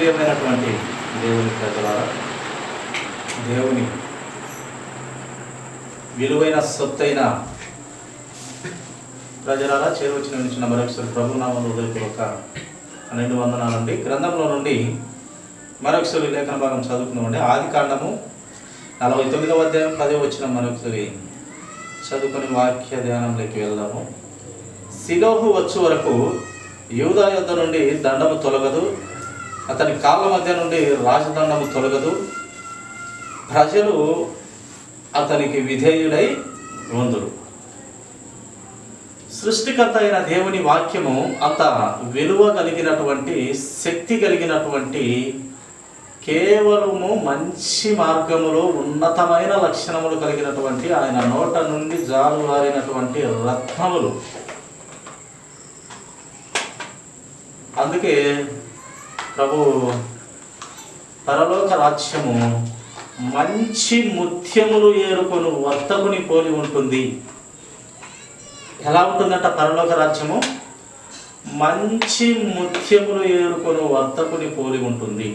ప్రియమైనటువంటి దేవుని ప్రజలారా, దేవుని విలువైన సొత్తైన ప్రజలారా, చేరువచ్చిన నుంచి మరొకసారి ప్రభునామంలో హృదయపూర్వక 12 వందనాలండి. గ్రంథంలో నుండి మరొకసారి లేఖన భాగం చదువుకుందామండి. ఆదికాండము 49వ అధ్యాయం 10వ వచనం మరొకసారి చదువుకొని వాక్య ధ్యానంలోకి వెళ్దాము. సిలోహు వచ్చు వరకు యూదా యొద్ద నుండి దండము తొలగదు, అతని కాళ్ళ మధ్య నుండి రాజదండము తొలగదు, ప్రజలు అతనికి విధేయుడై ఉందురు. సృష్టికర్త అయిన దేవుని వాక్యము అంత విలువ కలిగినటువంటి, శక్తి కలిగినటువంటి, కేవలము మంచి మార్గములో ఉన్నతమైన లక్షణములు కలిగినటువంటి, ఆయన నోట నుండి జాలువారినటువంటి రత్నములు. అందుకే ప్రభు పరలోక రాజ్యము మంచి ముత్యములు ఏరుకొని వర్తకుని పోలి ఉంటుంది. ఎలా ఉంటుందంట పరలోక రాజ్యము? మంచి ముత్యములు ఏరుకొని వర్తకుని పోలి ఉంటుంది.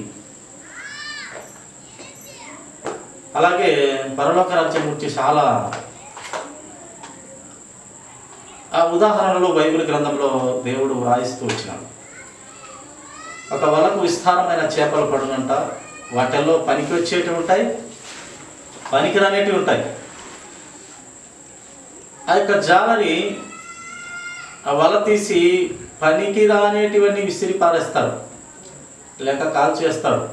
అలాగే పరలోక రాజ్యం గురించి చాలా ఉదాహరణలు బైబిల్ గ్రంథంలో దేవుడు వ్రాయిస్తూ వచ్చినాడు. ఒక వలకు విస్తారమైన చేపలు పడునంట, వాటిల్లో పనికి వచ్చేటివి ఉంటాయి, పనికి రానేటివి ఉంటాయి. ఆ యొక్క జాలరి ఆ వల తీసి పనికి రానేటివన్నీ విసిరి పారేస్తాడు, లేక కాల్చేస్తాడు,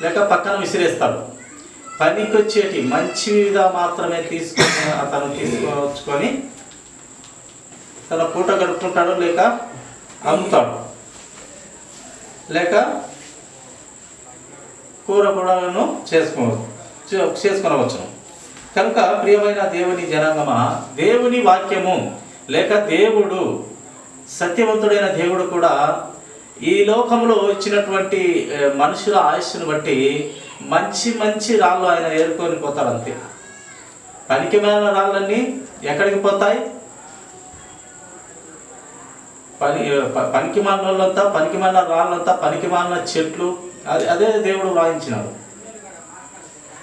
లేక పక్కన విసిరేస్తాడు. పనికి వచ్చేటి మంచిగా మాత్రమే తీసుకొచ్చుకొని తన పూట గడుపుకుంటాడు, లేక అమ్ముతాడు, లేక కూర కూడాను చేసుకొనవచ్చును. కనుక ప్రియమైన దేవుని జనాంగమా, దేవుని వాక్యము లేక దేవుడు, సత్యవంతుడైన దేవుడు కూడా ఈ లోకంలో ఇచ్చినటువంటి మనుషుల ఆయుష్ను బట్టి మంచి మంచి రాళ్ళు ఆయన ఏరుకొని పోతాడు. అంతే. పనికిమాలిన రాళ్ళన్నీ ఎక్కడికి పోతాయి? పనికిమాలిన వాళ్ళంతా, పనికిమాలిన రాళ్ళంతా, పనికిమాలిన చెట్లు. అదే దేవుడు వాయించినాడు.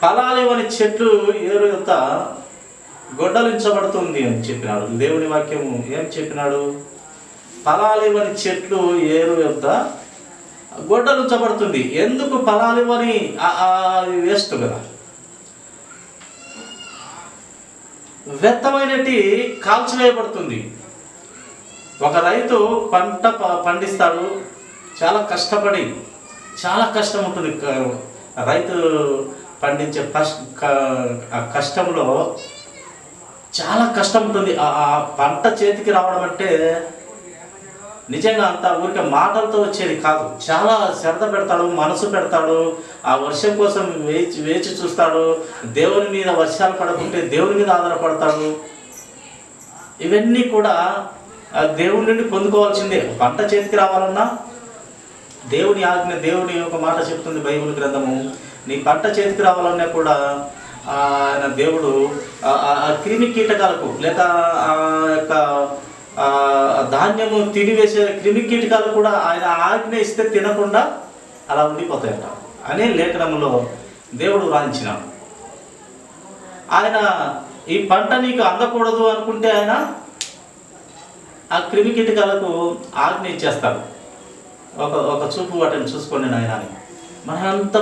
ఫలాలివని చెట్లు ఏరు యొక్క గొడ్డలించబడుతుంది అని చెప్పినాడు. దేవుని వాక్యము ఏం చెప్పినాడు? ఫలాలివని చెట్లు ఏరు యొక్క గొడ్డలించబడుతుంది. ఎందుకు ఫలాలివని? వేస్ట్ కదా. వ్యర్థమైనటి కాల్చివేయబడుతుంది. ఒక రైతు పంట పండిస్తాడు, చాలా కష్టపడి, చాలా కష్టం ఉంటుంది. రైతు పండించే కష్టంలో చాలా కష్టం ఉంటుంది. ఆ పంట చేతికి రావడం అంటే నిజంగా అంత ఊరికే మాటలతో వచ్చేది కాదు. చాలా శ్రద్ధ పెడతాడు, మనసు పెడతాడు, ఆ వర్షం కోసం వేచి చూస్తాడు. దేవుని మీద వర్షాలు పడకుంటే దేవుని మీద ఆధారపడతాడు. ఇవన్నీ కూడా దేవుని నుండి పొందుకోవాల్సిందే. పంట చేతికి రావాలన్నా దేవుని ఆజ్ఞ, దేవుని ఒక మాట చెప్తుంది బైబిల్ గ్రంథము. నీ పంట చేతికి రావాలన్నా కూడా ఆయన దేవుడు క్రిమి కీటకాలకు, లేక ఆ యొక్క ధాన్యము తినివేసే క్రిమి కీటకాలు కూడా ఆయన ఆజ్ఞ ఇస్తే తినకుండా అలా ఉండిపోతాయట అనే లేఖనంలో దేవుడు వ్రాయించినాడు. ఆయన ఈ పంట నీకు అందకూడదు అనుకుంటే ఆయన ఆ క్రిమి కీటకాలకు ఆజ్ఞ ఇచ్చేస్తాడు. ఒక చూపు వాటిని చూసుకోండి నాయన అని. మనం ఎంత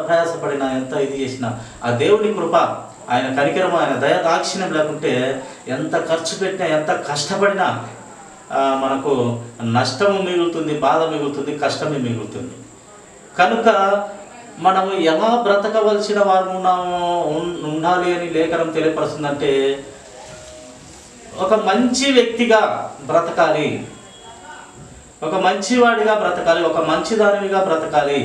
ప్రయాసపడినా, ఎంత ఇది చేసినా ఆ దేవుని కృప, ఆయన కనికరము, ఆయన దయ దాక్షిణ్యం లేకుంటే ఎంత ఖర్చు పెట్టినా, ఎంత కష్టపడినా మనకు నష్టము మిగులుతుంది, బాధ మిగులుతుంది, కష్టమే మిగులుతుంది. కనుక మనము ఎలా బ్రతకవలసిన వారు ఉండాలి అని లేఖనం తెలియపరుస్తుందంటే, ఒక మంచి వ్యక్తిగా బ్రతకాలి, ఒక మంచివాడిగా బ్రతకాలి, ఒక మంచిదానివిగా బ్రతకాలి.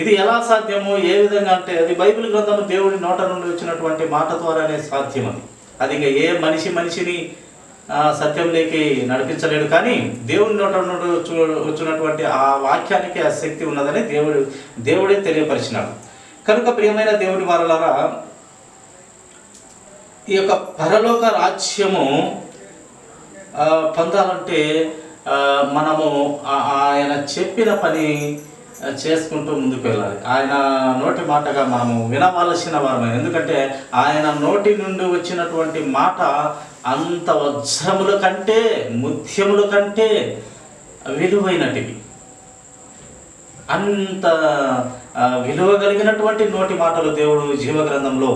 ఇది ఎలా సాధ్యము, ఏ విధంగా అంటే అది బైబిల్ గ్రంథము దేవుడి నోట నుండి వచ్చినటువంటి మాట ద్వారానే సాధ్యం. అది ఇంకా ఏ మనిషిని సత్యంలోకి నడిపించలేడు. కానీ దేవుడి నోట నుండి వచ్చినటువంటి ఆ వాక్యానికి ఆ శక్తి ఉన్నదని దేవుడే తెలియపరిచినాడు. కనుక ప్రియమైన దేవుని వారలారా, ఈ యొక్క పరలోక రాజ్యము పొందాలంటే మనము ఆయన చెప్పిన పని చేసుకుంటూ ముందుకు వెళ్ళాలి. ఆయన నోటి మాటగా మనము వినవలసిన వారమే. ఎందుకంటే ఆయన నోటి నుండి వచ్చినటువంటి మాట అంత వజ్రముల కంటే ముత్యముల కంటే విలువైనటివి. అంత విలువ కలిగినటువంటి నోటి మాటలు దేవుడు జీవగ్రంథంలో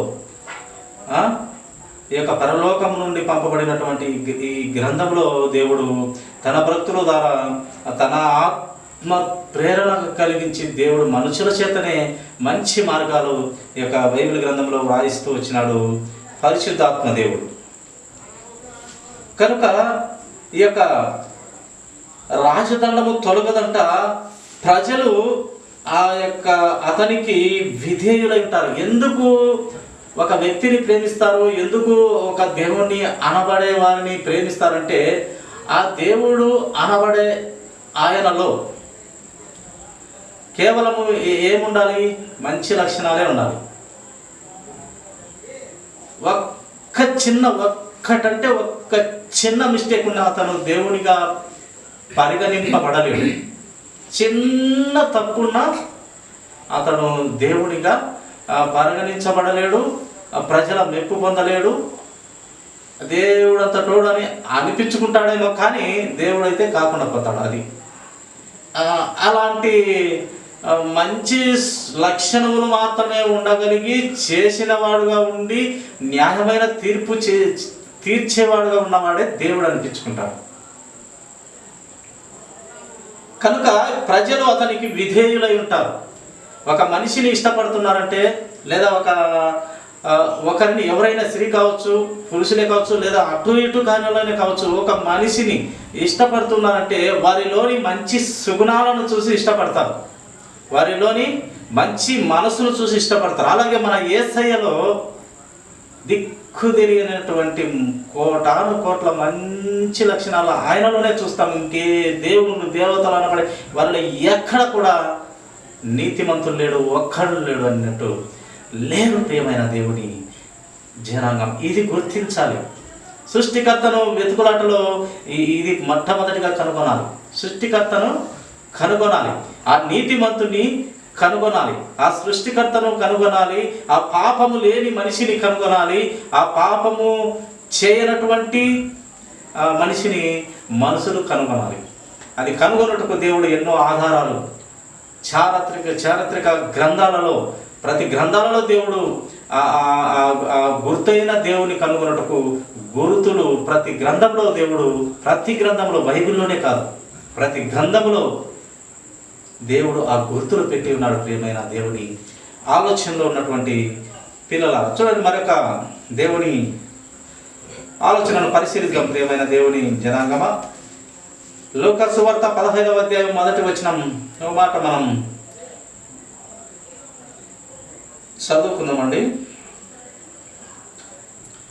ఈ యొక్క పరలోకం నుండి పంపబడినటువంటి ఈ గ్రంథంలో దేవుడు తన భక్తుల ద్వారా తన ఆత్మ ప్రేరణ కలిగించి దేవుడు మనుషుల చేతనే మంచి మార్గాలు ఈ యొక్క బైబిల్ గ్రంథంలో వ్రాయిస్తూ వచ్చినాడు పరిశుద్ధాత్మ దేవుడు. కనుక ఈ యొక్క రాజదండము తొలగదంట. ప్రజలు ఆ యొక్క అతనికి విధేయులై ఉంటారు. ఎందుకు ఒక వ్యక్తిని ప్రేమిస్తారు, ఎందుకు ఒక దేవుణ్ణి అనబడే వారిని ప్రేమిస్తారంటే ఆ దేవుడు అనబడే ఆయనలో కేవలము ఏముండాలి? మంచి లక్షణాలే ఉండాలి. ఒక్క చిన్న మిస్టేక్ ఉన్న అతను దేవునిగా పరిగణింపబడలేడు. చిన్న తప్పున్నా అతను దేవునిగా పరిగణించబడలేడు, ప్రజల మెప్పు పొందలేడు. దేవుడు అంత తోడని అనిపించుకుంటాడేమో కానీ దేవుడైతే కాకుండా పోతాడు. అది అలాంటి మంచి లక్షణములు మాత్రమే ఉండగలిగి చేసిన వాడుగా ఉండి న్యాయమైన తీర్పు తీర్చేవాడుగా ఉన్నవాడే దేవుడు అనిపించుకుంటాడు. కనుక ప్రజలు అతనికి విధేయులై ఉంటారు. ఒక మనిషిని ఇష్టపడుతున్నారంటే లేదా ఒకరిని ఎవరైనా స్త్రీ కావచ్చు, పురుషులే కావచ్చు, లేదా అటు ఇటు కానిలోనే కావచ్చు, ఒక మనిషిని ఇష్టపడుతున్నారంటే వారిలోని మంచి సుగుణాలను చూసి ఇష్టపడతారు, వారిలోని మంచి మనసును చూసి ఇష్టపడతారు. అలాగే మన యేసయ్యలో దిక్కు తెలియనటువంటి కోటాను కోట్ల మంచి లక్షణాలు ఆయనలోనే చూస్తాం. ఇంకే దేవుడు దేవతలు అనబడే వాళ్ళలో ఎక్కడ కూడా నీతిమంతులు లేడు, ఒక్కడు లేడు అన్నట్టు లేరు. ప్రియమైన దేవుని జనాంగం ఇది గుర్తించాలి. సృష్టికర్తను వెతుకులాటలో ఇది మొట్టమొదటిగా కనుగొనాలి. సృష్టికర్తను కనుగొనాలి, ఆ నీతిమంతుని కనుగొనాలి, ఆ సృష్టికర్తను కనుగొనాలి, ఆ పాపము లేని మనిషిని కనుగొనాలి, ఆ పాపము చేయనటువంటి మనిషిని మనుషులు కనుగొనాలి. అది కనుగొనుటకు దేవుడు ఎన్నో ఆధారాలు చారిత్రక గ్రంథాలలో ప్రతి గ్రంథాలలో దేవుడు గుర్తైన దేవుని కనుగొనుటకు గుర్తులు ప్రతి గ్రంథంలో దేవుడు ప్రతి గ్రంథంలో బైబిల్లోనే కాదు ప్రతి గ్రంథంలో దేవుడు ఆ గుర్తులు పెట్టి ఉన్నాడు. ప్రియమైన దేవుని ఆలోచనలో ఉన్నటువంటి పిల్లల చూడండి, మరొక దేవుని ఆలోచనను పరిశీలిద్దాం. ప్రియమైన దేవుని జనాంగమా, లూకా సువార్త 15వ అధ్యాయం 1వ వచనం మాట మనం చదువుకుందామండి.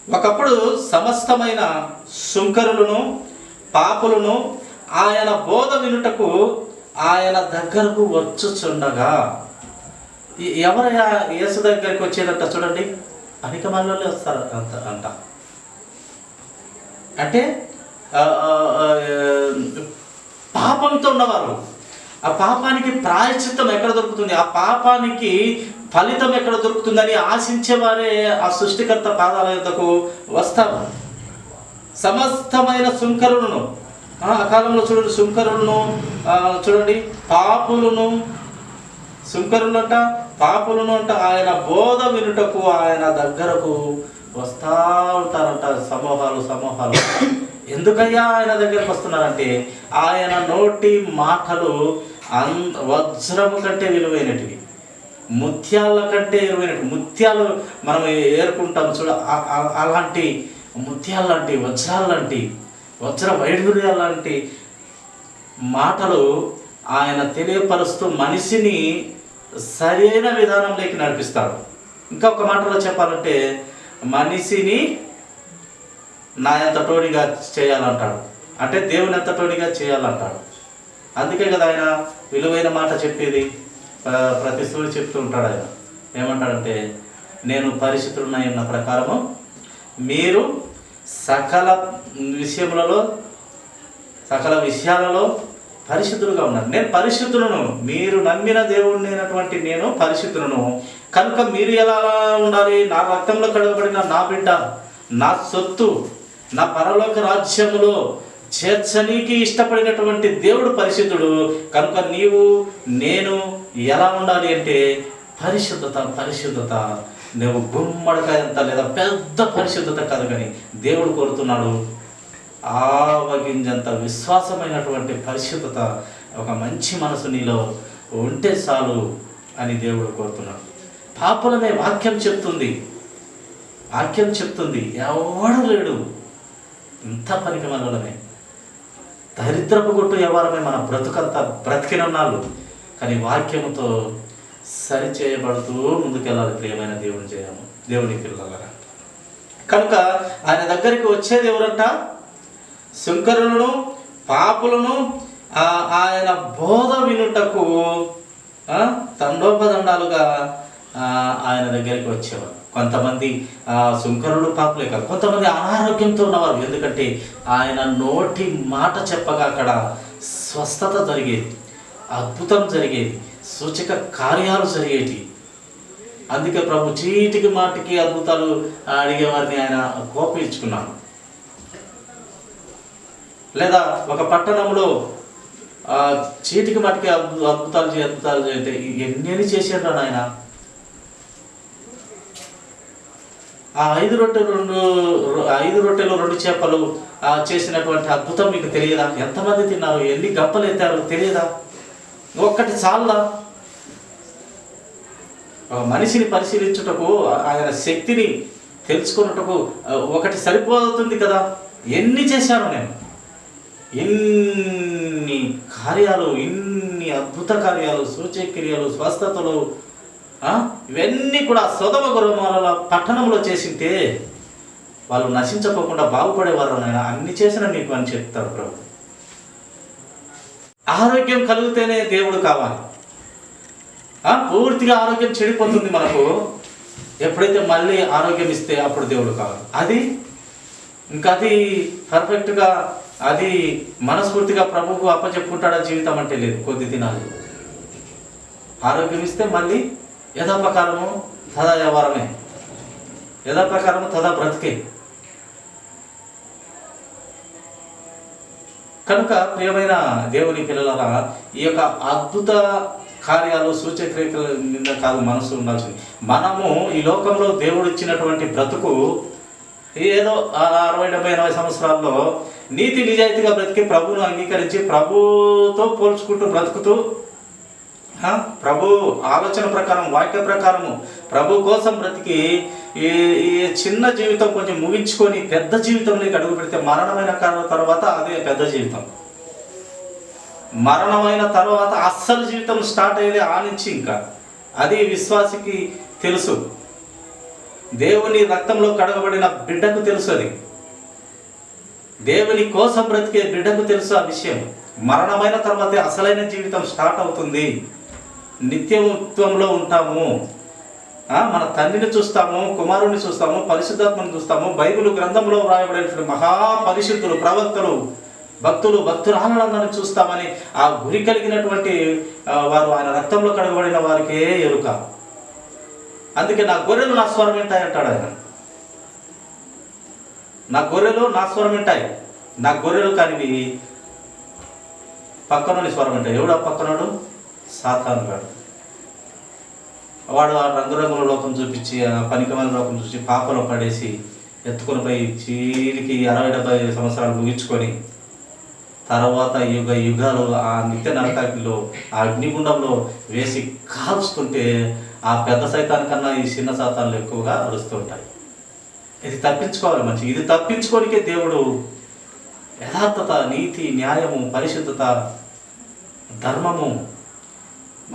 ఒకప్పుడు సమస్తమైన సుంకరులను పాపులను ఆయన బోధ వినుటకు ఆయన దగ్గరకు వచ్చుచుండగా, ఎవరైనా యేసు దగ్గరికి వచ్చేదంట చూడండి, పనికిమాలినోళ్ళే వస్తారు అంట. అంటే పాపంతో ఉన్నవారు, ఆ పాపానికి ప్రాయశ్చిత్తం ఎక్కడ దొరుకుతుంది, ఆ పాపానికి ఫలితం ఎక్కడ దొరుకుతుందని ఆశించేవారే ఆ సృష్టికర్త పాదాల యొద్దకు వస్తారు. సమస్తమైన సుంకరులను, ఆ కాలంలో చూడండి సుంకరులను చూడండి, పాపులను, సుంకరులు అంట పాపులను అంట ఆయన బోధ వినుటకు ఆయన దగ్గరకు వస్తూ ఉంటారంట సమూహాలు. ఎందుకయ్యా ఆయన దగ్గరకు వస్తున్నారంటే ఆయన నోటి మాటలు వజ్రము కంటే విలువైనటివి, ముత్యాల కంటే విలువైనవి. ముత్యాలు మనం ఏరుకుంటాం చూడ, అలాంటి ముత్యాల లాంటి వజ్రాల లాంటి వజ్ర వైఢూర్యాల లాంటి మాటలు ఆయన తెలియపరుస్తూ మనిషిని సరైన విధానంలోకి నడిపిస్తాడు. ఇంకా ఒక మాటలో చెప్పాలంటే మనిషిని నా ఎంతటోడిగా చేయాలంటాడు, అంటే దేవుని ఎంతటోడిగా చేయాలంటాడు. అందుకే కదా ఆయన విలువైన మాట చెప్పేది. ప్రతి సూర్యుడు చెప్తూ ఉంటాడు. ఆయన ఏమంటాడంటే, నేను పరిశుద్ధుడనై ఉన్న ప్రకారము మీరు సకల విషయములలో సకల విషయాలలో పరిశుద్ధులుగా ఉన్నారు. నేను పరిశుద్ధులను, మీరు నమ్మిన దేవుడినైనటువంటి నేను పరిశుద్ధులను కనుక మీరు ఎలా ఉండాలి? నా రక్తంలో కడగబడిన నా బిడ్డ, నా సొత్తు, నా పరలోక రాజ్యములో చేర్చనీకి ఇష్టపడినటువంటి దేవుడు పరిశుద్ధుడు. కనుక నీవు నేను ఎలా ఉండాలి అంటే పరిశుద్ధత. నువ్వు గుమ్మడికాయంత లేదా పెద్ద పరిశుద్ధత కాదు, కానీ దేవుడు కోరుతున్నాడు ఆవగింజంత విశ్వాసమైనటువంటి పరిశుద్ధత, ఒక మంచి మనసు నీలో ఉంటే చాలు అని దేవుడు కోరుతున్నాడు. పాపులనే వాక్యం చెప్తుంది, ఎవడు లేడు. ఇంత పనికి మనలనే దరిద్రపు కొట్టు వ్యవహారమే మన బ్రతుకంతా బ్రతికినన్నాళ్ళు, కానీ వాక్యముతో సరిచేయబడుతూ ముందుకెళ్ళాలి. ప్రియమైన దేవుని పిల్లలరా, కనుక ఆయన దగ్గరికి వచ్చేది ఎవరంట? శుంకరులను, పాపులను ఆయన బోధ వినుటకు తండోపదండాలుగా ఆయన దగ్గరికి వచ్చేవారు. కొంతమంది శుంకరులు, పాపులే కాదు, కొంతమంది అనారోగ్యంతో ఉన్నవారు. ఎందుకంటే ఆయన నోటి మాట చెప్పగా అక్కడ స్వస్థత జరిగేది, అద్భుతం జరిగేది, సూచక కార్యాలు జరిగేవి. అందుకే ప్రభు చీటికి మాటికి అద్భుతాలు అడిగేవారిని ఆయన కోపించుకున్నాడు. లేదా ఒక పట్టణంలో చీటికి మాటికి అద్భుతాలు చేయంటే ఎన్ని చేశాడు ఆయన. ఆ 5 రొట్టెలు 2 చేపలు చేసినటువంటి అద్భుతం మీకు తెలియదా? ఎంతమంది తిన్నారు? ఎన్ని గంపలు ఎత్తారు తెలియదా? ఒక్కటి చాలదా? మనిషిని పరిశీలించుటకు, ఆయన శక్తిని తెలుసుకున్నటకు ఒకటి సరిపోతుంది కదా. ఎన్ని చేశాను నేను, ఇన్ని కార్యాలు, ఇన్ని అద్భుత కార్యాలు, సూచక్రియలు, స్వస్థతలు, ఇవన్నీ కూడా సొదొమ గొమొర్రా పట్టణంలో చేసింటే వాళ్ళు నశించకోకుండా బాగుపడేవారు. ఆయన అన్ని చేసిన మీకు అని చెప్తారు ప్రభు. ఆరోగ్యం కలిగితేనే దేవుడు కావాలి. పూర్తిగా ఆరోగ్యం చెడిపోతుంది మనకు. ఎప్పుడైతే మళ్ళీ ఆరోగ్యం ఇస్తే అప్పుడు దేవుడు కావాలి. అది పర్ఫెక్ట్గా, అది మనస్ఫూర్తిగా ప్రభువుకు అప్పచెప్పుకుంటాడా జీవితం అంటే లేదు. కొద్ది దినాలు ఆరోగ్యం ఇస్తే మళ్ళీ యథాప్రకారము తదా వ్యవహారమే, యథాప్రకారము తదా బ్రతికే. కనుక ప్రియమైన దేవుని పిల్లల, ఈ యొక్క అద్భుత కార్యాలు, సూచక్రియల మీద కాదు మనసు ఉండాల్సింది. మనము ఈ లోకంలో దేవుడు ఇచ్చినటువంటి బ్రతుకు ఏదో 60, 70, 80 సంవత్సరాల్లో నీతి నిజాయితీగా బ్రతికి ప్రభువును అంగీకరించి ప్రభుతో పోల్చుకుంటూ బ్రతుకుతూ, ప్రభు ఆలోచన ప్రకారం, వాక్య ప్రకారము ప్రభు కోసం బ్రతికి ఈ చిన్న జీవితం కొంచెం ముగించుకొని పెద్ద జీవితంలోకి అడుగు పెడితే మరణమైన తర్వాత అదే పెద్ద జీవితం. మరణమైన తర్వాత అస్సలు జీవితం స్టార్ట్ అయ్యేది ఆ నుంచి. ఇంకా అది విశ్వాసికి తెలుసు, దేవుని రక్తంలో కడగబడిన బిడ్డకు తెలుసు, అది దేవుని కోసం బ్రతికే బిడ్డకు తెలుసు ఆ విషయం. మరణమైన తర్వాతే అసలైన జీవితం స్టార్ట్ అవుతుంది. నిత్యత్వంలో ఉంటాము. మన తండ్రిని చూస్తాము, కుమారుని చూస్తాము, పరిశుద్ధాత్మను చూస్తాము. బైబిల్ గ్రంథంలో వ్రాయబడినటువంటి మహాపరిశుద్ధులు, ప్రవక్తలు, భక్తురాలందరినీ చూస్తామని ఆ గురి కలిగినటువంటి వారు ఆయన రక్తంలో కడగబడిన వారికే ఎరుక. అందుకే నా గొర్రెలు నా స్వరం వింటాయి అంటాడు ఆయన. నా గొర్రెలు నా స్వరం వింటాయి. నా గొర్రెలు కానివి పక్కనోని స్వరం వింటాయి. ఎవడు ఆ పక్కనోడు? సాతాను గాడు. వాడు ఆ రంగురంగుల లోకం చూపించి, ఆ పనికిమాలిన లోకం చూసి పాపలో పడేసి ఎత్తుకొని పోయి చీరికి 60-70 సంవత్సరాలు ముగించుకొని తర్వాత యుగాలు ఆ నిత్య నరకాగ్నిలో, ఆ అగ్నిగుండంలో వేసి కాల్చుతుంటే ఆ పెద్ద సైతాన్ కన్నా ఈ చిన్న సాతాన్లు ఎక్కువగా అరుస్తూ ఉంటాయి. ఇది తప్పించుకోవాలి మంచి. ఇది తప్పించుకోనికే దేవుడు యథార్థత, నీతి, న్యాయము, పరిశుద్ధత, ధర్మము,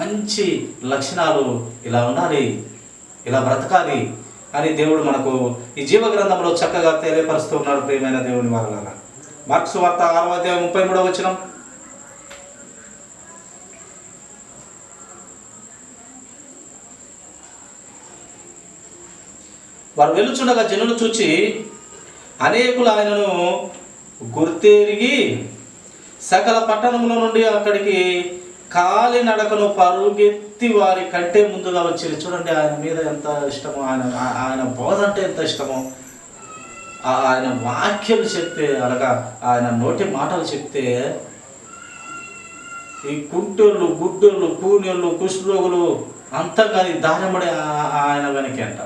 మంచి లక్షణాలు ఇలా ఉండాలి, ఇలా బ్రతకాలి అని దేవుడు మనకు ఈ జీవ గ్రంథంలో చక్కగా తెలియపరుస్తూ ఉన్నాడు. ప్రియమైన దేవుని వారలారా, మార్కు సువార్త 6వ అధ్యాయం 33వ వచనం. వారు వెళ్ళుచుండగా జనులు చూచి అనేకులు ఆయనను గుర్తెరిగి సకల పట్టణంలో నుండి అక్కడికి కాలి నడకను పరుగెత్తి వారి కంటే ముందుగా వచ్చి. చూడండి ఆయన మీద ఎంత ఇష్టమో, ఆయన బోధ అంటే ఎంత ఇష్టమో, ఆయన వాక్యాలు చెప్తే అనగా ఆయన నోటి మాటలు చెప్తే ఈ కుంటోళ్ళు, గుడ్డోళ్ళు, కూనోళ్ళు, కుష్ఠరోగులు అంతా కానీ దారిమడి ఆయన వెనకే అంట.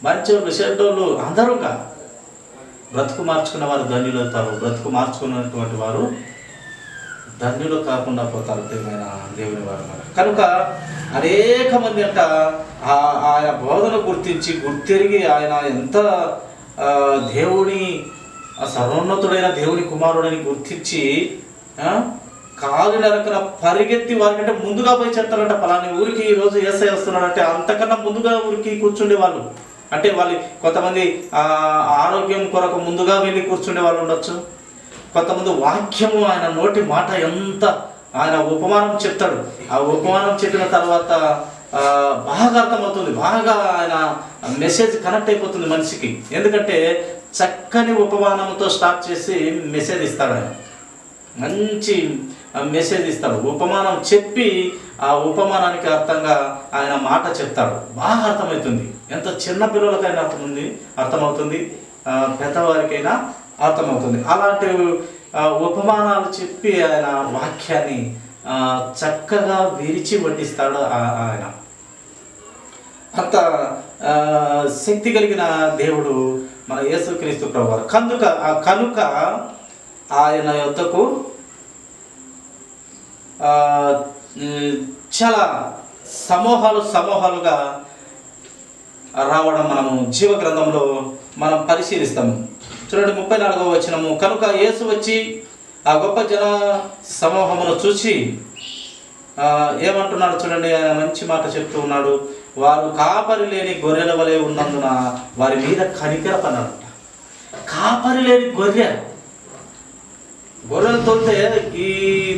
మంచోళ్ళు, చెడ్డోళ్ళు అందరూగా బ్రతుకు మార్చుకున్న వారు ధన్యులు అవుతారు. బ్రతుకు మార్చుకున్నటువంటి వారు ధన్యులు కాకుండా పోతారు. ప్రియమైన దేవుని వారు కనుక అనేక మంది అంట ఆయన బోధన గుర్తిరిగి ఆయన ఎంత దేవుని సర్వోన్నతుడైన దేవుని కుమారుడని గుర్తించి కాలు నరకన పరిగెత్తి వారికంటే ముందుగా పోయి చెప్తారంట. పలాని ఊరికి ఈరోజు యేసయ్య వస్తున్నాడంటే అంతకన్నా ముందుగా ఊరికి కూర్చుండే వాళ్ళు. అంటే వాళ్ళు కొంతమంది ఆరోగ్యం కొరకు ముందుగా వెళ్ళి కూర్చుండే వాళ్ళు ఉండొచ్చు. కొంతమంది వాక్యము ఆయన నోటి మాట ఎంత ఆయన ఉపమానం చెప్తాడు. ఆ ఉపమానం చెప్పిన తర్వాత బాగా అర్థమవుతుంది, బాగా ఆయన మెసేజ్ కనెక్ట్ అయిపోతుంది మనిషికి. ఎందుకంటే చక్కని ఉపమానంతో స్టార్ట్ చేసి మెసేజ్ ఇస్తాడు. ఆయన మంచి మెసేజ్ ఇస్తాడు. ఉపమానం చెప్పి ఆ ఉపమానానికి అర్థంగా ఆయన మాట చెప్తాడు. బాగా అర్థమవుతుంది. ఎంత చిన్న పిల్లలకైనా అర్థమవుతుంది, పెద్దవారికైనా అర్థమవుతుంది. అలాంటి ఉపమానాలు చెప్పి ఆయన వాక్యాన్ని చక్కగా విరిచి వడ్డిస్తాడు ఆయన. అంత శక్తి కలిగిన దేవుడు మన యేసుక్రీస్తు ప్రభువారు. కనుక ఆయన యొద్దకు చాలా సమూహాలుగా రావడం మనము జీవ గ్రంథంలో మనం పరిశీలిస్తాము. చూడండి 34వ వచనము. కనుక యేసు వచ్చి ఆ గొప్ప జన సమూహమును చూసి ఏమంటున్నాడు చూడండి. ఆయన మంచి మాట చెప్తూ ఉన్నాడు. వారు కాపరి లేని గొర్రెల వలె ఉన్నందున వారి మీద కనికరపన్నాడంట. కాపరి లేని గొర్రెలు తోలితే ఈ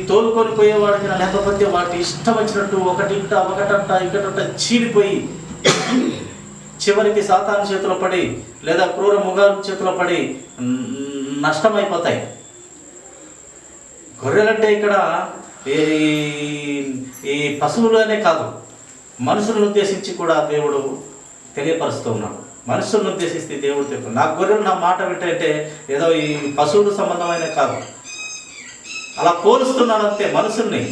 తోలుకొని పోయేవాడికి లేకపోతే వాటి ఇష్టం వచ్చినట్టు ఒకటంట చీలిపోయి చివరికి సాతాను చేతిలో పడి లేదా క్రూర మృగాల చేతిలో పడి నష్టమైపోతాయి. గొర్రెలంటే ఇక్కడ ఈ పశువులనే కాదు, మనుషులను ఉద్దేశించి కూడా దేవుడు తెలియపరుస్తూ ఉన్నాడు. మనుషులను ఉద్దేశిస్తే దేవుడు తెలుసు. నా గొర్రెలు నా మాట వింటే ఏదో ఈ పశువులు సంబంధమైన కాదు, అలా పోలుస్తున్నాడు అంతే మనుషుల్ని.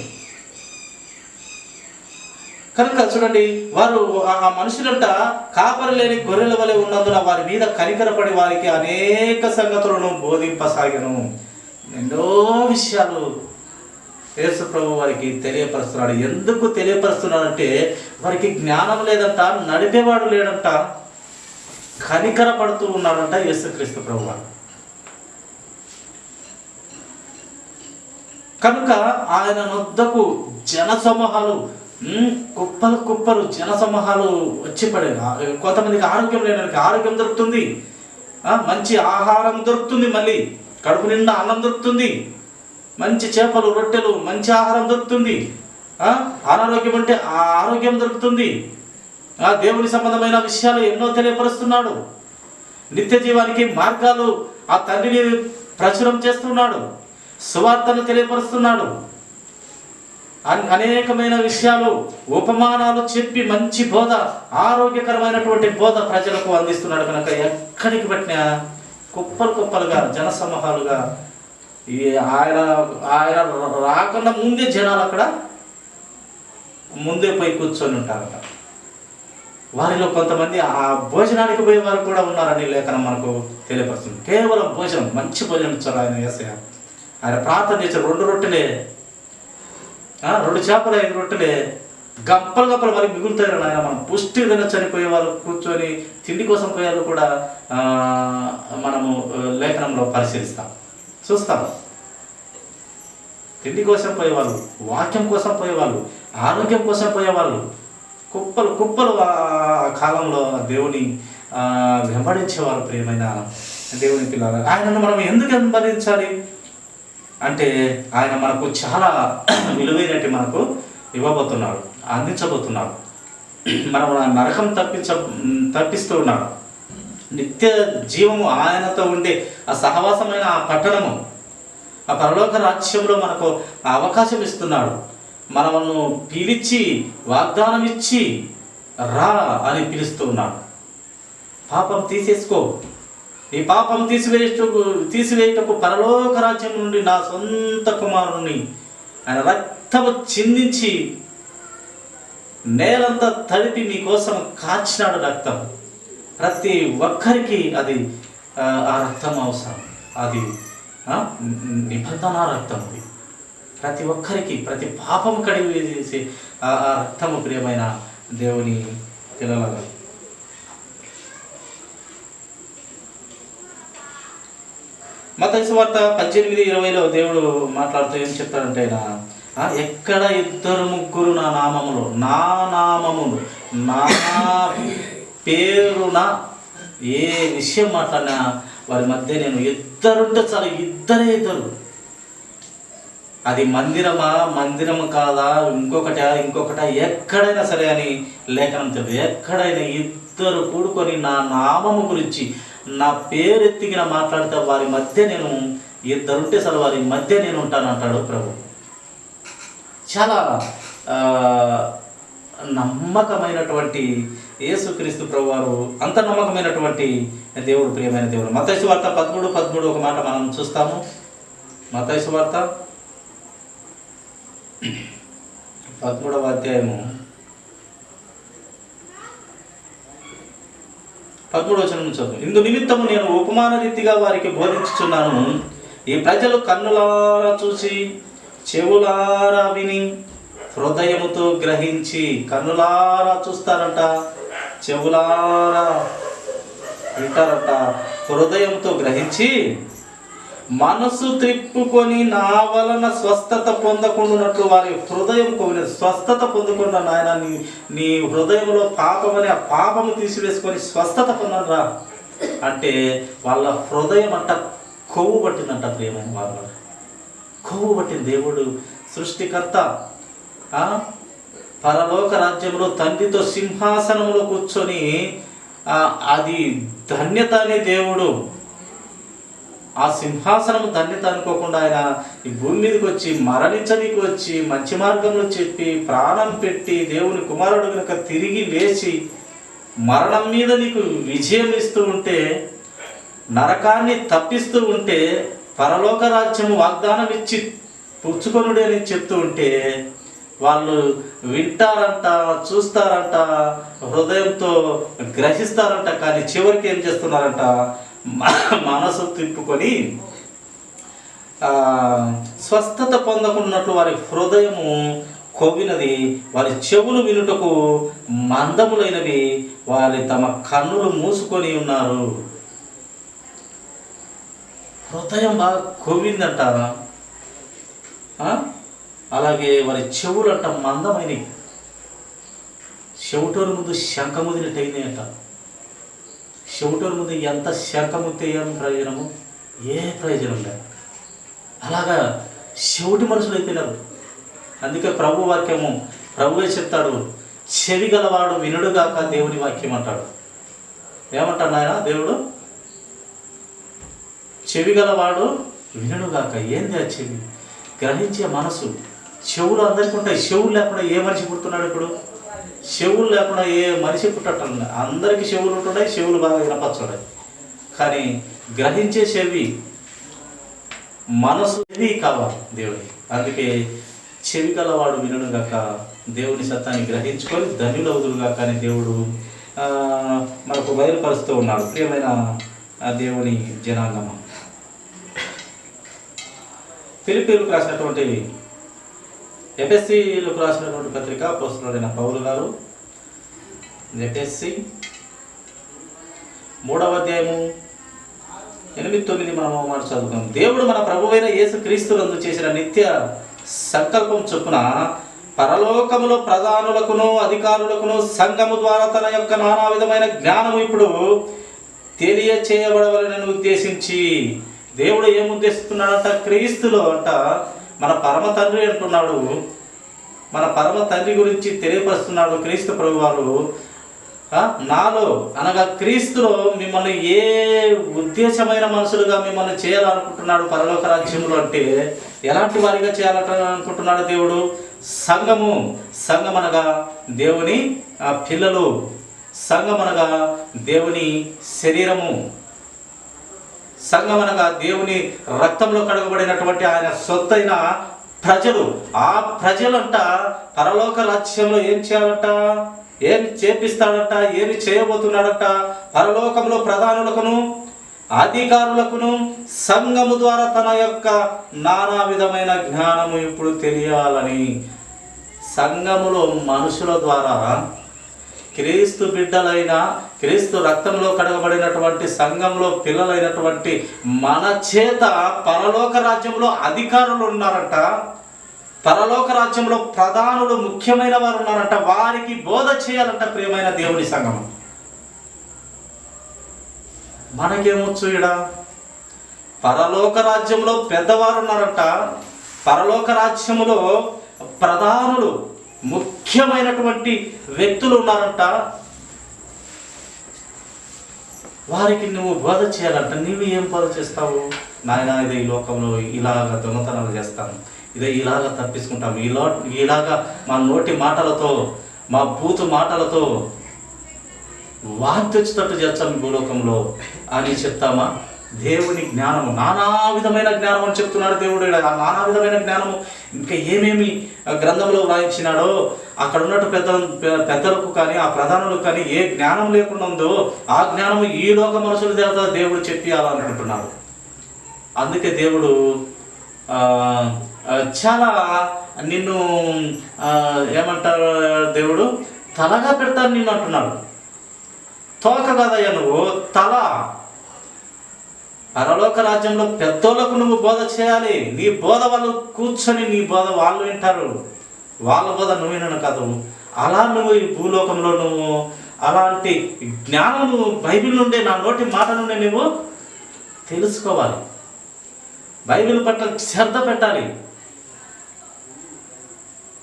కనుక చూడండి, వారు ఆ మనుషులంట కాపరి లేని గొర్రెల వలె ఉన్నందున వారి మీద కనికరపడి వారికి అనేక సంగతులను బోధింపసాగను. ఎన్నో విషయాలు యేసు ప్రభు వారికి తెలియపరుస్తున్నాడు. ఎందుకు తెలియపరుస్తున్నాడంటే వారికి జ్ఞానం లేదంట, నడిపేవాడు లేడంట, కనికర పడుతూ ఉన్నాడంట యేసుక్రీస్తు ప్రభు వారు. కనుక ఆయన వద్దకు జన సమూహాలు, కుప్పలు జన సమూహాలు వచ్చి పడేవి. కొంతమందికి ఆరోగ్యం లేడానికి ఆరోగ్యం దొరుకుతుంది, మంచి ఆహారం దొరుకుతుంది, మళ్ళీ కడుపు నిండా అన్నం దొరుకుతుంది, మంచి చేపలు రొట్టెలు మంచి ఆహారం దొరుకుతుంది. అనారోగ్యం అంటే ఆ ఆరోగ్యం దొరుకుతుంది. దేవుని సంబంధమైన విషయాలు ఎన్నో తెలియపరుస్తున్నాడు. నిత్య జీవానికి మార్గాలు ఆ తండ్రిని ప్రచురం చేస్తున్నాడు. సువార్తను తెలియపరుస్తున్నాడు. అనేకమైన విషయాలు ఉపమానాలు చెప్పి మంచి బోధ, ఆరోగ్యకరమైనటువంటి బోధ ప్రజలకు అందిస్తున్నాడు. కనుక ఎక్కడికి పెట్టినా కుప్పలుగా జన సమూహాలుగా ఆయన రాకుండా ముందే జనాలు అక్కడ ముందే పోయి కూర్చొని ఉంటారట. వారిలో కొంతమంది ఆ భోజనానికి పోయే వారు కూడా ఉన్నారని లేఖనం మనకు తెలియపరుస్తుంది. కేవలం భోజనం, మంచి భోజనం ఇచ్చారు ఆయన యేసయ్య. ఆయన ప్రార్థన చేశారు. 2 రొట్టెలే, 2 చేపలు 5 రొట్టెలే, గంపలు మరి మిగులుతారు ఆయన. మనం పుష్టిగా చనిపోయే వాళ్ళు కూర్చొని తిండి కోసం పోయేవాళ్ళు కూడా మనము లేఖనంలో పరిశీలిస్తాం, చూస్తాం. తిండి కోసం పోయేవాళ్ళు, వాక్యం కోసం పోయేవాళ్ళు, ఆరోగ్యం కోసం పోయేవాళ్ళు కుప్పలు ఆ కాలంలో దేవుని వెంబడించేవారు. ప్రియమైన దేవుని పిల్లలు, ఆయనను మనం ఎందుకు వెంబడించాలి అంటే ఆయన మనకు చాలా విలువైనటి మనకు ఇవ్వబోతున్నాడు, అందించబోతున్నాడు. మనం నరకం తప్పిస్తూ ఉన్నాడు. నిత్య జీవము ఆయనతో ఉండే ఆ సహవాసమైన ఆ పట్టణము, ఆ పరలోక రాజ్యంలో మనకు అవకాశం ఇస్తున్నాడు. మనల్ని పిలిచి వాగ్దానం ఇచ్చి రా అని పిలుస్తూ ఉన్నాడు. పాపం తీసేసుకో, ఈ పాపం తీసివేయటకు పరలోక రాజ్యం నుండి నా సొంత కుమారుని ఆయన రక్తము చిందించి నేలంతా తడిపి నీ కోసం కాచినాడు రక్తం. ప్రతి ఒక్కరికి అది ఆ రక్తం అవసరం. అది నిబంధన రక్తం. అది ప్రతి ఒక్కరికి ప్రతి పాపం కడిగి చేసి ఆ రక్తము ప్రియమైన దేవుని పిల్లల. మత్తయి సువార్త 18:20 దేవుడు మాట్లాడుతూ ఏం చెప్తాడంటే, ఎక్కడ 2-3 నా నామములో, నా నామమును, నా పేరున ఏ విషయం మాట్లాడినా వారి మధ్య నేను, ఇద్దరుంటే చాలు, ఇద్దరు. అది మందిరము కాదా, ఇంకొకటా ఎక్కడైనా సరే అని లేఖనం తెలుసు. ఎక్కడైనా 2 కూడుకొని నా నామము గురించి, నా పేరు ఎత్తిగిన మాట్లాడితే వారి మధ్య నేను, 2 ఉంటే చాలు వారి మధ్య నేను ఉంటాను అంటాడు ప్రభు. చాలా నమ్మకమైనటువంటి యేసుక్రీస్తు ప్రభు వారు, అంత నమ్మకమైనటువంటి దేవుడు, ప్రియమైన దేవుడు. మత్తయి సువార్త 13:13 ఒక మాట మనం చూస్తాము. మత్తయి సువార్త 13వ అధ్యాయము 13వ వచనం చదువు. ఇందు నిమిత్తము నేను ఉపమాన రీతిగా వారికి బోధించుచున్నాను. ఈ ప్రజలు కన్నులారా చూసి, చెవులారా విని, హృదయముతో గ్రహించి. కన్నులారా చూస్తారంట, చెవులారా వింటారంట, హృదయంతో గ్రహించి మనసు త్రిప్పుకొని నా వలన స్వస్థత పొందకుండానట్లు వారి హృదయం స్వస్థత పొందకుండా, నాయన నీ హృదయంలో పాపమని ఆ పాపము తీసివేసుకొని స్వస్థత పొందరా అంటే వాళ్ళ హృదయం అంట కొవ్వు పట్టిందంట. ప్రియమైన వాళ్ళ కొవ్వు పట్టింది. దేవుడు సృష్టికర్త పరలోక రాజ్యంలో తండ్రితో సింహాసనంలో కూర్చొని, అది ధన్యత అనే దేవుడు. ఆ సింహాసనం ధన్యత అనుకోకుండా ఆయన ఈ భూమి మీదకి వచ్చి, మరణించడానికి వచ్చి, మంచి మార్గంలో చెప్పి, ప్రాణం పెట్టి, దేవుని కుమారుడు కనుక తిరిగి లేచి మరణం మీద నీకు విజయం ఇస్తూ ఉంటే, నరకాన్ని తప్పిస్తూ ఉంటే, పరలోక రాజ్యము వాగ్దానం ఇచ్చి పుచ్చుకొనుడి అని చెప్తూ ఉంటే, వాళ్ళు వింటారంట, చూస్తారంట, హృదయంతో గ్రహిస్తారంట. కానీ చివరికి ఏం చేస్తున్నారంట, మనసు తిప్పుకొని స్వస్థత పొందకున్నట్లు వారి హృదయము కొవ్వినది, వారి చెవులు వినుటకు మందములైనవి, వారి తమ కన్నులు మూసుకొని ఉన్నారు. హృదయం బాగా కొవ్విందంట. అలాగే వారి చెవులంట మందమైనవి. చెవిటోరు ముందు శంఖముదినట్టయినాయి అంట. చెవిటోరు ముందు ఎంత శంఖముతే ఏం ప్రయోజనము? ఏ ప్రయోజనం లేదు. అలాగా చెవిటి మనుషులు అయిపోయినారు. అందుకే ప్రభు వాక్యము ప్రభువే చెప్తాడు, చెవి గలవాడు వినుడుగాక దేవుని వాక్యం అంటాడు. ఏమంటాడు ఆయన దేవుడు? చెవి గలవాడు వినుడుగాక. ఏంది ఆ చెవి? గ్రహించే మనసు. చెవులు అందరికీ ఉంటాయి. చెవులు లేకుండా ఏ మనిషి పుడుతున్నాడు? ఇప్పుడు చెవులు లేకుండా ఏ మనిషి పుట్టడం? అందరికీ చెవులు ఉంటున్నాయి, చెవులు బాగా వినపచ్చున్నాయి. కానీ గ్రహించే చెవి, మనసు కావాలి దేవుడి. అందుకే చెవి గలవాడు వినుడుగాక, దేవుని సత్తాన్ని గ్రహించుకొని ధన్యులవుదురుగాక అని దేవుడు మనకు బయలుపరుస్తూ ఉన్నాడు. ప్రియమైన దేవుని జనాంగమ, ఫిలిప్పీలకు రాసినటువంటి, ఎఫెసీలకు రాసినటువంటి పత్రిక అపోస్తలుడైన పౌలు గారు, ఎఫెసీ 3వ అధ్యాయము 8-9 మనం చదువుకున్నాం. దేవుడు మన ప్రభువైన యేసు క్రీస్తునందు చేసిన నిత్య సంకల్పం చొప్పున పరలోకములో ప్రధానులకును అధికారులకును సంఘము ద్వారా తన యొక్క నానా విధమైన జ్ఞానము ఇప్పుడు తెలియచేయబడవలనని ఉద్దేశించి, దేవుడు ఏం ఉద్దేశిస్తున్నాడంట? క్రీస్తులో అంట మన పరమ తండ్రి అంటున్నాడు. మన పరమ తండ్రి గురించి తెలియపరుస్తున్నాడు క్రీస్తు ప్రభువారు. నాలో అనగా క్రీస్తులో మిమ్మల్ని ఏ ఉద్దేశమైన మనుషులుగా మిమ్మల్ని చేయాలనుకుంటున్నాడు పరలోక రాజ్యంలో అంటే ఎలాంటి వారిగా చేయాలనుకుంటున్నాడు దేవుడు? సంఘం అనగా దేవుని పిల్లలు, సంఘం అనగా దేవుని శరీరము, సంఘం అనగా దేవుని రక్తంలో కడగబడినటువంటి ఆయన సొత్తైన ప్రజలు. ఆ ప్రజలంట పరలోక రాజ్యంలో ఏం చేయాలంట? ఏం చేపిస్తాడట? ఏమి చేయబోతున్నాడట? పరలోకంలో ప్రధానులకును అధికారులకును సంఘము ద్వారా తన యొక్క నానా విధమైన జ్ఞానము ఇప్పుడు తెలియాలని, సంఘములో మనుషుల ద్వారా క్రీస్తు బిడ్డలైన, క్రీస్తు రక్తంలో కడగబడినటువంటి సంఘంలో పిల్లలైనటువంటి మన చేత పరలోక రాజ్యంలో అధికారులు ఉన్నారంట, పరలోక రాజ్యంలో ప్రధానులు ముఖ్యమైన వారు ఉన్నారంట, వారికి బోధ చేయాలంట ప్రియమైన దేవుని సంఘం. మనకేమొచ్చు ఈడ? పరలోక రాజ్యంలో పెద్దవారు ఉన్నారంట, పరలోక రాజ్యములో ప్రధానులు ముఖ్యమైనటువంటి వ్యక్తులు ఉన్నారంట, వారికి నువ్వు బోధ చేయాలంట. నువ్వు ఏం బోధ చేస్తావు? నాయన ఇదే ఈ లోకంలో ఇలాగ దొంగతనాలు చేస్తాను, ఇదే ఇలాగ తప్పించుకుంటాము, ఇలాగా మా నోటి మాటలతో, మా బూతు మాటలతో వాంతి వచ్చేటట్టు చేస్తాం భూలోకంలో అని చెప్తామా? దేవుని జ్ఞానము, నానా విధమైన జ్ఞానం అని చెప్తున్నాడు దేవుడు. ఆ నానా విధమైన జ్ఞానము ఇంకా ఏమేమి గ్రంథంలో వ్రాయించినాడో అక్కడ ఉన్నట్టు పెద్దలకు కానీ ఆ ప్రధానులకు కానీ ఏ జ్ఞానం లేకుండా ఉందో ఆ జ్ఞానము ఈ లోక మనుషుల దేవత దేవుడు చెప్పాలనుకుంటున్నాడు. అందుకే దేవుడు చాలా నిన్ను ఏమంటారు, దేవుడు తలగా పెడతాను నిన్ను అంటున్నాడు. తోక కదయ్యా నువ్వు, తల. పరలోక రాజ్యంలో పెద్దోళ్ళకు నువ్వు బోధ చేయాలి. నీ బోధ వాళ్ళు కూర్చొని నీ బోధ వాళ్ళు వింటారు, వాళ్ళ బోధ నువ్వు వినను కాదు. అలా నువ్వు ఈ భూలోకంలో నువ్వు అలాంటి జ్ఞానం నువ్వు బైబిల్ నుండే, నా నోటి మాట నుండి నువ్వు తెలుసుకోవాలి. బైబిల్ పట్ల శ్రద్ధ పెట్టాలి.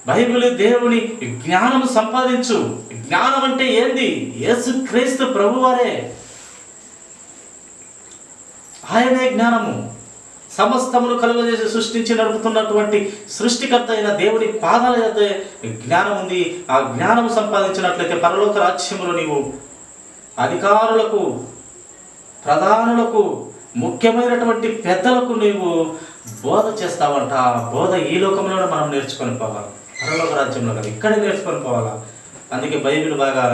బైబిల్ దేవుని జ్ఞానం సంపాదించు. జ్ఞానం అంటే ఏంది? యేసు క్రీస్తు ప్రభువారే, ఆయనే జ్ఞానము. సమస్తమును కలుగజేసి సృష్టించి నడుపుతున్నటువంటి సృష్టికర్త అయిన దేవుని పాదాల యొక్క జ్ఞానం ఉంది. ఆ జ్ఞానం సంపాదించినట్లయితే పరలోక రాజ్యములో నీవు అధికారులకు, ప్రధానులకు, ముఖ్యమైనటువంటి పెద్దలకు నీవు బోధ చేస్తావంట. ఆ బోధ ఈ లోకంలోనే మనం నేర్చుకొని పోవాలి, పరలోక రాజ్యంలో కదా ఇక్కడే నేర్చుకొని పోవాలా. అందుకే బైబిల్ బాగా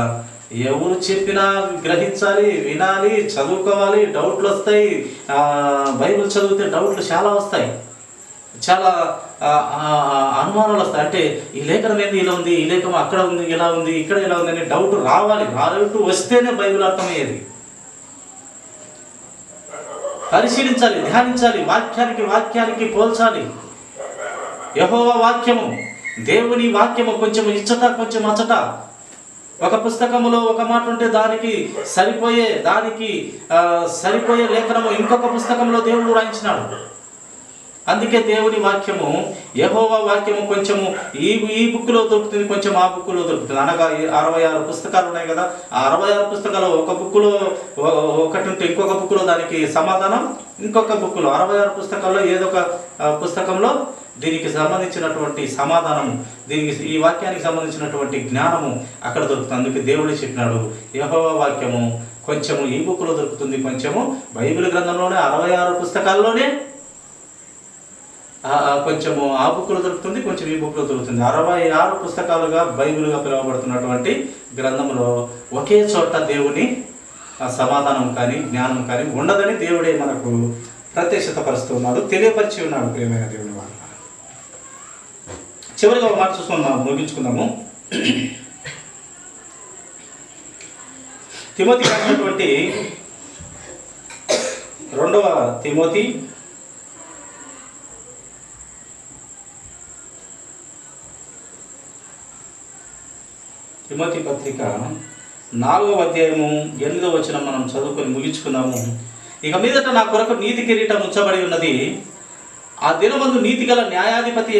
ఎవరు చెప్పినా గ్రహించాలి, వినాలి, చదువుకోవాలి. డౌట్లు వస్తాయి. బైబిల్ చదివితే డౌట్లు చాలా వస్తాయి, చాలా అనుమానాలు వస్తాయి. అంటే ఈ లేఖనం ఏంది ఇలా ఉంది, ఈ లేఖనం అక్కడ ఉంది, ఇలా ఉంది, ఇక్కడ ఇలా ఉంది అని డౌట్ రావాలి. డౌట్ వస్తేనే బైబిల్ అర్థమయ్యేది. పరిశీలించాలి, ధ్యానించాలి, వాక్యానికి పోల్చాలి. యెహోవా వాక్యము, దేవుని వాక్యము కొంచెం ఇచ్చట కొంచెం అచ్చట. ఒక పుస్తకములో ఒక మాట ఉంటే దానికి సరిపోయే లేఖనము ఇంకొక పుస్తకంలో దేవుడు రాయించినాడు. అందుకే దేవుని వాక్యము, యెహోవా వాక్యము కొంచెము ఈ బుక్లో దొరుకుతుంది, కొంచెం ఆ బుక్లో దొరుకుతుంది. అనగా 66 పుస్తకాలు ఉన్నాయి కదా, ఆ 66 పుస్తకాలు ఒక బుక్లో ఒకటి ఉంటే ఇంకొక బుక్లో దానికి సమాధానం, ఇంకొక బుక్లో 66 పుస్తకాల్లో ఏదో ఒక పుస్తకంలో దీనికి సంబంధించినటువంటి సమాధానము, దీనికి ఈ వాక్యానికి సంబంధించినటువంటి జ్ఞానము అక్కడ దొరుకుతుంది. అందుకే దేవుడే చెప్పినాడు, యెహోవా వాక్యము కొంచెము ఈ బుక్లో దొరుకుతుంది, కొంచెము బైబిల్ గ్రంథంలోనే 66 పుస్తకాల్లోనే కొంచెము ఆ బుక్లో దొరుకుతుంది, కొంచెం ఈ బుక్లో దొరుకుతుంది. 66 పుస్తకాలుగా బైబిల్గా పిలువబడుతున్నటువంటి గ్రంథంలో ఒకే చోట దేవుని సమాధానం కానీ జ్ఞానం కానీ ఉండదని దేవుడే మనకు ప్రత్యక్షతపరుస్తున్నాడు, తెలియపరిచి ఉన్నాడు. ప్రియమైన దేవుని వారు, చివరిగా ఒక మాట చూసుకొని మనం ముగించుకుందాము. తిమోతికి రాసినటువంటి 2వ తిమోతి 1 పత్రిక 4వ అధ్యాయము 8వ వచనం మనం చదువుకొని ముగించుకుందాము. ఇక మీదట నా కొరకు నీతి కిరీటం ఉంచబడి ఉన్నది. ఆ దినమందు నీతిగల న్యాయాధిపతి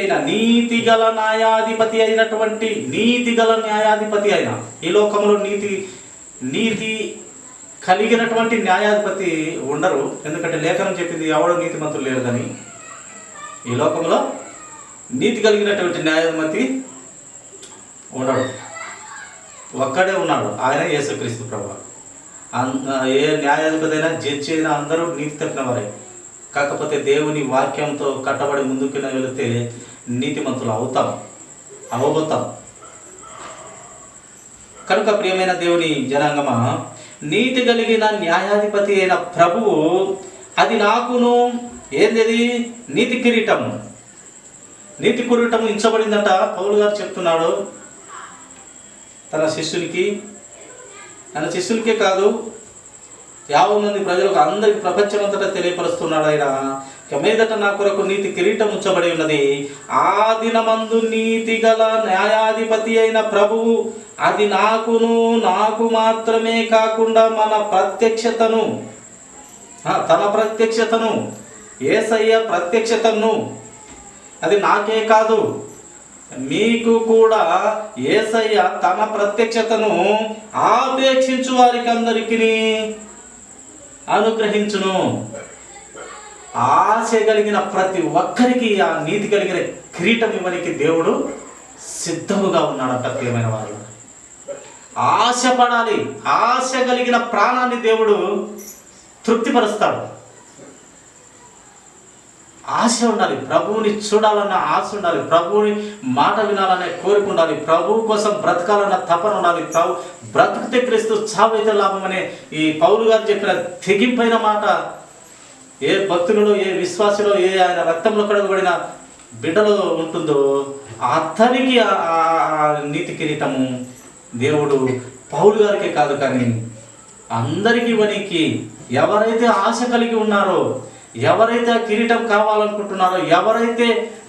అయినటువంటి నీతిగల న్యాయాధిపతి అయిన, ఈ లోకంలో నీతి కలిగినటువంటి న్యాయాధిపతి ఉండరు. ఎందుకంటే లేఖనం చెప్పింది ఎవడు నీతిమంతులు లేదని. ఈ లోకంలో నీతి కలిగినటువంటి న్యాయాధిపతి ఉండడు, ఒక్కడే ఉన్నాడు, ఆయన యేసుక్రీస్తు ప్రభువు. ఏ న్యాయాధిపతి అయినా జడ్జి అయినా అందరూ నీతి తప్పిన వారే. కాకపోతే దేవుని వాక్యంతో కట్టబడి ముందుకు వెళితే నీతిమంతులు అవబోతాం. కనుక ప్రియమైన దేవుని జనాంగమా, నీతి కలిగిన న్యాయాధిపతి అయిన ప్రభువు అది నాకును ఏంది నీతి కిరీటము ఇచ్చబడిందట. పౌలు గారు చెప్తున్నాడు తన శిష్యునికే కాదు 50 మంది ప్రజలకు అందరికి ప్రపంచమంతటా తెలియపరుస్తున్నాడు. ఆయన ఇక మీదట నా కొరకు నీతి కిరీటం ఉంచబడి ఉన్నది. ఆ దినమందు నీతి గల న్యాయాధిపతి అయిన ప్రభువు అది నాకు మాత్రమే కాకుండా తన ప్రత్యక్షతను యేసయ్య ప్రత్యక్షతను అది నాకే కాదు మీకు కూడా యేసయ్య తన ప్రత్యక్షతను ఆపేక్షించు వారికి అందరికీ అనుగ్రహించును. ఆశ కలిగిన ప్రతి ఒక్కరికి ఆ నీతి కలిగిన కిరీటం ఇవ్వడానికి దేవుడు సిద్ధముగా ఉన్నాడట. ప్రియమైన వారు, ఆశపడాలి. ఆశ కలిగిన ప్రాణాన్ని దేవుడు తృప్తిపరుస్తాడు. ఆశ ఉండాలి, ప్రభువుని చూడాలన్న ఆశ ఉండాలి, ప్రభువుని మాట వినాలనే కోరిక ఉండాలి, ప్రభువు కోసం బ్రతకాలన్న తపన ఉండాలి. బ్రతుకుతే క్రీస్తు, చావైతే లాభం అనే ఈ పౌలు గారు చెప్పిన తెగింపైన మాట ఏ భక్తులలో, ఏ విశ్వాసలో, ఏ ఆయన రక్తంలో కడగబడిన బిడ్డలో ఉంటుందో అతనికి ఆ నీతి కిరీటము దేవుడు పౌలు గారికే కాదు కానీ అందరికీ ఇవ్వనీకి, ఎవరైతే ఆశ కలిగి ఉన్నారో, ఎవరైతే ఆ కిరీటం కావాలనుకుంటున్నారో, ఎవరైతే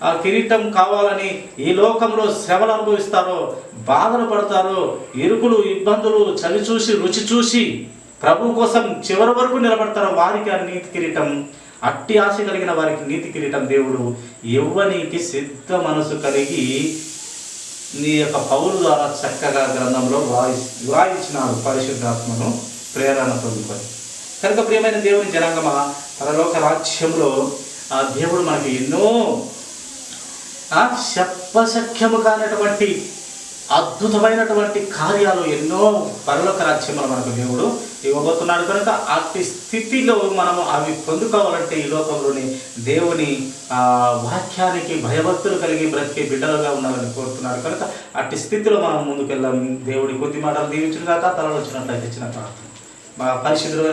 ఆ కిరీటం కావాలని ఈ లోకంలో శ్రమలు అనుభవిస్తారో, బాధలు పడతారో, ఇరుకులు ఇబ్బందులు చవి చూసి రుచి చూసి ప్రభు కోసం చివరి వరకు నిలబడతారో వారికి ఆ నీతి కిరీటం, అట్టి ఆశ కలిగిన వారికి నీతి కిరీటం దేవుడు ఇవ్వనీకి సిద్ధ మనసు కలిగి నీ యొక్క పౌలు ద్వారా చక్కగా గ్రంథంలో వ్రాయించినాడు పరిశుద్ధాత్మను ప్రేరణ పొందుకొని. కనుక ప్రియమైన దేవుని జనాంగమా, పరలోక రాజ్యంలో ఆ దేవుడు మనకి ఎన్నో చెప్పశక్యము కానటువంటి అద్భుతమైనటువంటి కార్యాలు ఎన్నో పరలోక రాజ్యంలో మనకు దేవుడు ఇవ్వబోతున్నాడు. కనుక అట్టి స్థితిలో మనము అవి పొందుకోవాలంటే ఈ లోకంలోని దేవుని వాక్యానికి భయభక్తులు కలిగి బ్రతికే బిడ్డలుగా ఉండాలని కోరుతున్నాడు. కనుక అట్టి స్థితిలో మనం ముందుకెళ్ళాం. దేవుడి కొద్ది మాటలు దీవించుగాక. తలలో వచ్చినట్లయితే చిన్న ప్రార్థన. మా పరిశుద్ధులు